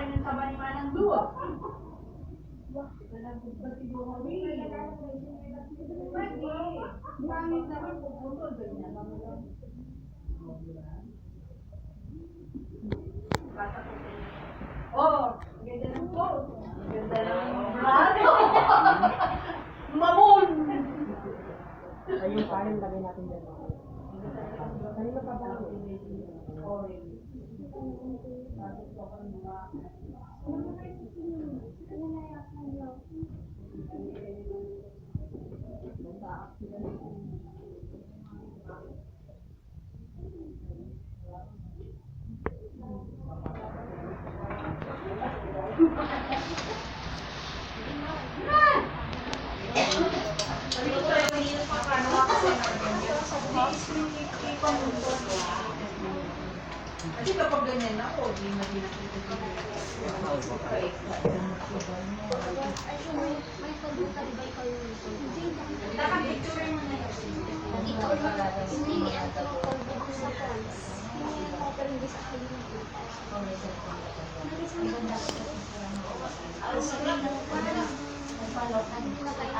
kain ng taba ni Manang Dua. Pangit naman pupunto doon niya. Oh, ganda ng pose. Ganda ng braso. Mamon! Ayun pa rin lagay natin dyan. Kanina pa ba? Kasi kapag ganyan ako, hindi na nakikita ko. Nakapicture mo na yun. Ito ang mga hindi ang tumukulbog sa phones. Hindi yung paparinggi sa akin yung kita. Nalis mo na. Ang screen ng parang nagpalot. Hindi na tayo